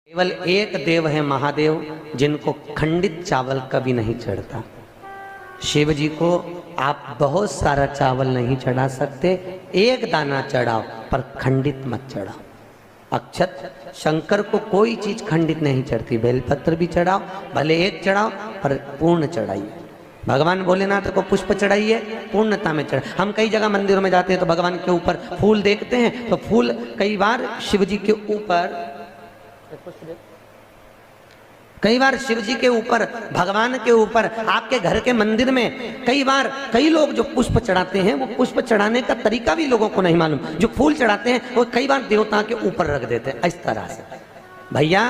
केवल एक देव है महादेव जिनको खंडित चावल कभी नहीं चढ़ता। शिव जी को आप बहुत सारा चावल नहीं चढ़ा सकते, एक दाना चढ़ाओ पर खंडित मत चढ़ाओ। अक्षत शंकर को कोई चीज खंडित नहीं चढ़ती, बेलपत्र भी चढ़ाओ, भले एक चढ़ाओ पर पूर्ण चढ़ाइए। भगवान भोलेनाथ को पुष्प चढ़ाइए, पूर्णता में चढ़ाइए। हम कई जगह मंदिरों में जाते हैं तो भगवान के ऊपर फूल देखते हैं, तो फूल कई बार शिव जी के ऊपर, कई बार शिव जी के ऊपर, भगवान के ऊपर, आपके घर के मंदिर में कई बार कई लोग जो पुष्प चढ़ाते हैं वो पुष्प चढ़ाने का तरीका भी लोगों को नहीं मालूम। जो फूल चढ़ाते हैं वो कई बार देवता के ऊपर रख देते हैं इस तरह से। भैया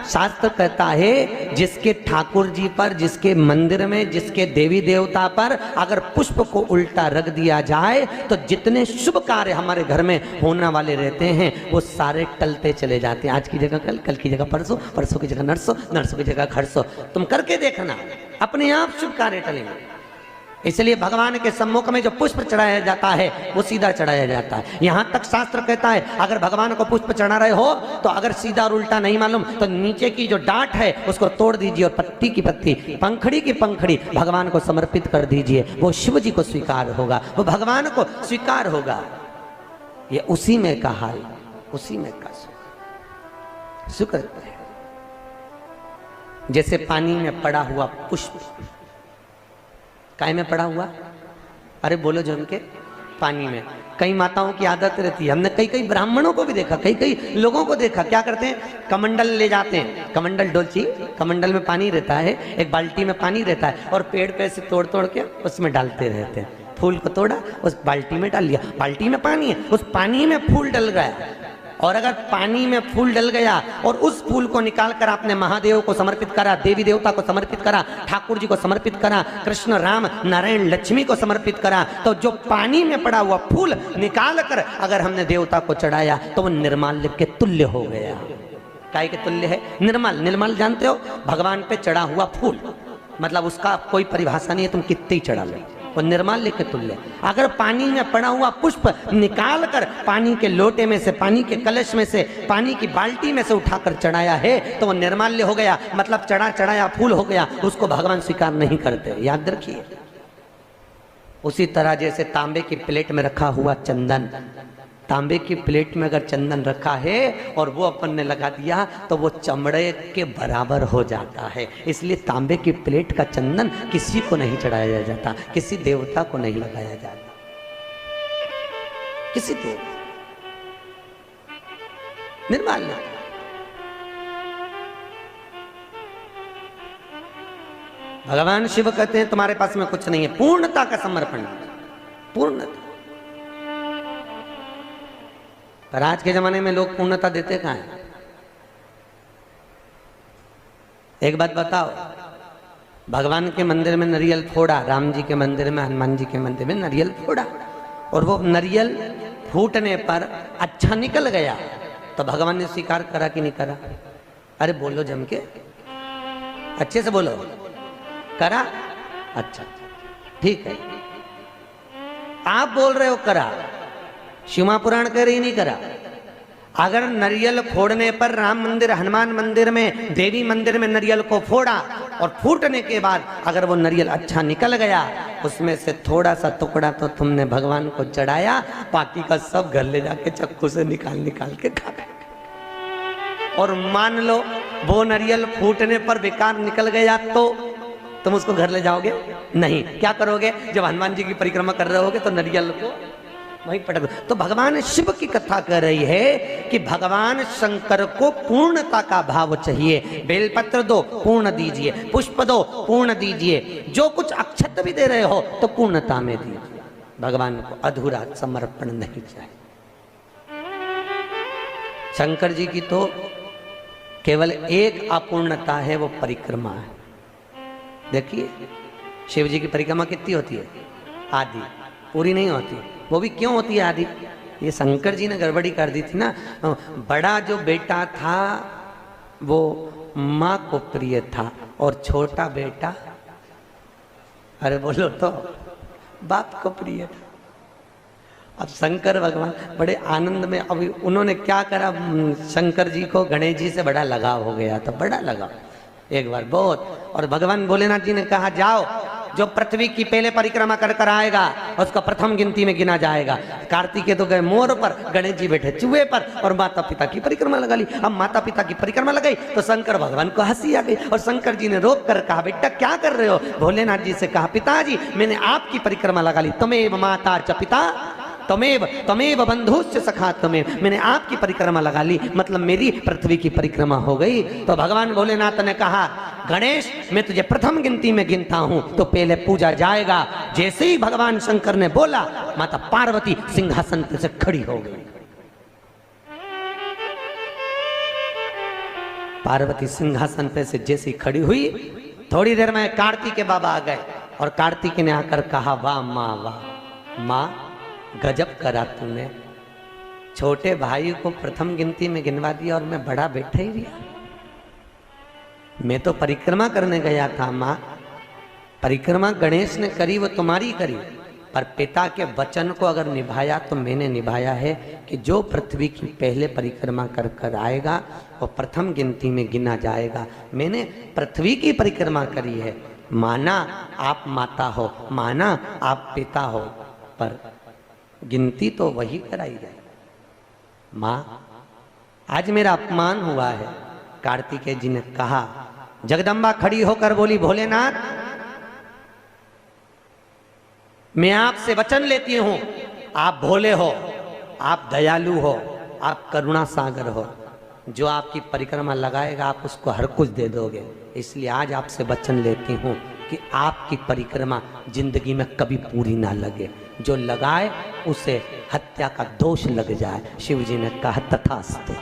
शास्त्र कहता है जिसके ठाकुर जी पर, जिसके मंदिर में, जिसके देवी देवता पर अगर पुष्प को उल्टा रख दिया जाए तो जितने शुभ कार्य हमारे घर में होने वाले रहते हैं वो सारे टलते चले जाते हैं। आज की जगह कल, कल की जगह परसों, परसों की जगह नरसों, नरसों की जगह खरसों। तुम करके देखना, अपने आप शुभ कार्य टलेंगे। इसलिए भगवान के सम्मुख में जो पुष्प चढ़ाया जाता है वो सीधा चढ़ाया जाता है। यहां तक शास्त्र कहता है अगर भगवान को पुष्प चढ़ा रहे हो तो अगर सीधा और उल्टा नहीं मालूम तो नीचे की जो डांट है उसको तोड़ दीजिए और पत्ती की पत्ती, पंखड़ी की पंखड़ी भगवान को समर्पित कर दीजिए। वो शिव जी को स्वीकार होगा, वो भगवान को स्वीकार होगा। ये उसी में का हाल, उसी में का शुक्र है। जैसे पानी में पड़ा हुआ पुष्प, काय में पड़ा हुआ, अरे बोलो जम के, पानी में। कई माताओं की आदत रहती है, हमने कई कई ब्राह्मणों को भी देखा, कई कई लोगों को देखा, क्या करते हैं कमंडल ले जाते हैं, कमंडल डोलची, कमंडल में पानी रहता है, एक बाल्टी में पानी रहता है और पेड़ पे से तोड़ तोड़ के उसमें डालते रहते हैं। फूल को तोड़ा, उस बाल्टी में डाल लिया, बाल्टी में पानी है, उस पानी में फूल डल गया। और अगर पानी में फूल डल गया और उस फूल को निकाल कर आपने महादेव को समर्पित करा, देवी देवता को समर्पित करा, ठाकुर जी को समर्पित करा, कृष्ण राम नारायण लक्ष्मी को समर्पित करा, तो जो पानी में पड़ा हुआ फूल निकाल कर अगर हमने देवता को चढ़ाया तो वो निर्माल्य के तुल्य हो गया। काय के तुल्य है? निर्मल। निर्मल जानते हो, भगवान पे चढ़ा हुआ फूल, मतलब उसका कोई परिभाषा नहीं है, तुम कितने ही चढ़ा लो, वो निर्माल्य के तुल्य। अगर पानी में पड़ा हुआ पुष्प निकाल कर पानी के लोटे में से, पानी के कलश में से, पानी की बाल्टी में से उठाकर चढ़ाया है तो वो निर्माल्य हो गया, मतलब चढ़ा चढ़ाया फूल हो गया, उसको भगवान स्वीकार नहीं करते, याद रखिए। उसी तरह जैसे तांबे की प्लेट में रखा हुआ चंदन, तांबे की प्लेट में अगर चंदन रखा है और वो अपन ने लगा दिया तो वो चमड़े के बराबर हो जाता है। इसलिए तांबे की प्लेट का चंदन किसी को नहीं चढ़ाया जाता, किसी देवता को नहीं लगाया जाता, किसी देवता, निर्माल्य। भगवान शिव कहते हैं तुम्हारे पास में कुछ नहीं है, पूर्णता का समर्पण, पूर्णता। पर आज के जमाने में लोग पूर्णता देते कहाँ हैं? एक बात बताओ, भगवान के मंदिर में नारियल फोड़ा, राम जी के मंदिर में, हनुमान जी के मंदिर में नारियल फोड़ा, और वो नारियल फूटने पर अच्छा निकल गया तो भगवान ने स्वीकार करा कि नहीं करा? अरे बोलो जम के, अच्छे से बोलो, करा? अच्छा ठीक है, आप बोल रहे हो करा, शिव पुराण कह रही नहीं करा। अगर नारियल फोड़ने पर राम मंदिर, हनुमान मंदिर में, देवी मंदिर में नारियल को फोड़ा और फूटने के बाद अगर वो नारियल अच्छा निकल गया, उसमें से थोड़ा सा टुकड़ा तो तुमने भगवान को चढ़ाया, बाकी का सब घर ले जाके चक्कू से निकाल निकाल के खा गए। और मान लो वो नारियल फूटने पर बेकार निकल गया तो तुम उसको घर ले जाओगे? नहीं। क्या करोगे? जब हनुमान जी की परिक्रमा कर रहे होगे तो नारियल को वहीं पटक दो। तो भगवान शिव की कथा कर रही है कि भगवान शंकर को पूर्णता का भाव चाहिए। बेलपत्र दो, पूर्ण दीजिए, पुष्प दो, पूर्ण दीजिए, जो कुछ अक्षत भी दे रहे हो तो पूर्णता में दीजिए। भगवान को अधूरा समर्पण नहीं चाहिए। शंकर जी की तो केवल एक अपूर्णता है, वो परिक्रमा है। देखिए शिव जी की परिक्रमा कितनी होती है? आधी, पूरी नहीं होती। वो भी क्यों होती है आदि? ये शंकर जी ने गड़बड़ी कर दी थी ना। बड़ा जो बेटा था वो माँ को प्रिय था और छोटा बेटा, अरे बोलो तो, बाप को प्रिय था। अब शंकर भगवान बड़े आनंद में, अभी उन्होंने क्या करा, शंकर जी को गणेश जी से बड़ा लगाव हो गया था, बड़ा लगाव एक बार बहुत। और भगवान भोलेनाथ जी ने कहा जाओ, जो पृथ्वी की पहले परिक्रमा कर कर आएगा उसका प्रथम गिनती में गिना जाएगा। कार्तिकेय तो गए मोर पर, गणेश जी बैठे चूहे पर, और माता पिता की परिक्रमा लगा ली। अब माता पिता की परिक्रमा लगाई तो शंकर भगवान को हंसी आ गई, और शंकर जी ने रोक कर कहा बेटा क्या कर रहे हो। भोलेनाथ जी से कहा पिताजी मैंने आपकी परिक्रमा लगा ली, तमेव माता च पिता तमेव तमेव बंधुश्च सखा तमेव, मैंने आपकी परिक्रमा लगा ली, मतलब मेरी पृथ्वी की परिक्रमा हो गई। तो भगवान भोलेनाथ ने कहा गणेश मैं तुझे प्रथम गिनती में गिनता हूं तो पहले पूजा जाएगा। जैसे ही भगवान शंकर ने बोला, माता पार्वती सिंहासन से खड़ी हो गई। पार्वती सिंहासन पे से जैसी खड़ी हुई, थोड़ी देर में कार्तिक के बाबा आ गए, और कार्तिक ने आकर कहा वाह माँ वाह, माँ गजब करा तूने, छोटे भाई को प्रथम गिनती में गिनवा दिया और मैं बड़ा बैठा ही रहा। मैं तो परिक्रमा करने गया था माँ, परिक्रमा गणेश ने करी वो तुम्हारी करी, पर पिता के वचन को अगर निभाया तो मैंने निभाया है कि जो पृथ्वी की पहले परिक्रमा कर कर आएगा वो प्रथम गिनती में गिना जाएगा। मैंने पृथ्वी की परिक्रमा करी है, माना आप माता हो, माना आप पिता हो, पर गिनती तो वही कराई जाए। माँ आज मेरा अपमान हुआ है। कार्तिकेय जी ने कहा, जगदम्बा खड़ी होकर बोली भोलेनाथ मैं आपसे वचन लेती हूं, आप भोले हो, आप दयालु हो, आप करुणा सागर हो, जो आपकी परिक्रमा लगाएगा आप उसको हर कुछ दे दोगे, इसलिए आज आपसे वचन लेती हूं कि आपकी परिक्रमा जिंदगी में कभी पूरी ना लगे, जो लगाए उसे हत्या का दोष लग जाए। शिव जी ने कहा तथास्तु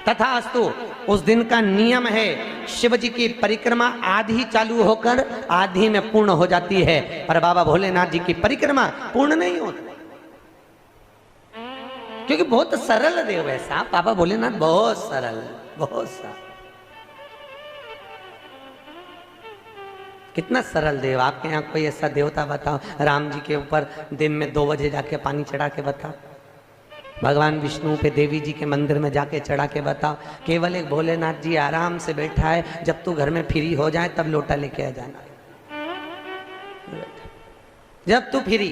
तथास्तु। उस दिन का नियम है, शिव जी की परिक्रमा आधी चालू होकर आधी में पूर्ण हो जाती है, पर बाबा भोलेनाथ जी की परिक्रमा पूर्ण नहीं होती, क्योंकि बहुत सरल देव है साहब बाबा भोलेनाथ, बहुत सरल, बहुत सरल, कितना सरल देव। आपके यहाँ कोई ऐसा देवता बताओ, राम जी के ऊपर दिन में 2 बजे जाके पानी चढ़ा के बताओ, भगवान विष्णु पे देवी जी के मंदिर में जाके चढ़ा के बताओ। केवल एक भोलेनाथ जी आराम से बैठा है, जब तू घर में फ्री हो जाए तब लोटा लेके आ जाना, जब तू फ्री।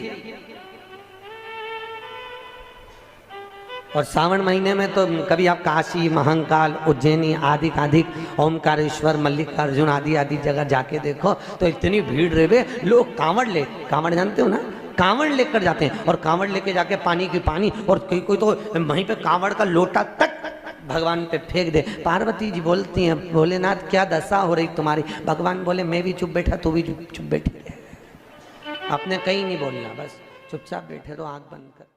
और सावन महीने में तो कभी आप काशी, महाकाल, उज्जैनी आदि आधिक ओमकारेश्वर, मल्लिकार्जुन आदि आदि जगह जाके देखो तो इतनी भीड़ रहे, लोग कांवड़ जानते हो ना, कांवड़ लेकर जाते हैं, और कांवड़ लेके जाके पानी की पानी, और कोई तो वहीं पे कांवड़ का लोटा तक भगवान पे फेंक दे। पार्वती जी बोलती हैं भोलेनाथ क्या दशा हो रही तुम्हारी। भगवान बोले मैं भी चुप बैठा, तू भी चुप बैठी, आपने कहीं नहीं बोलना, बस चुपचाप बैठे रहो, आंख बंद कर।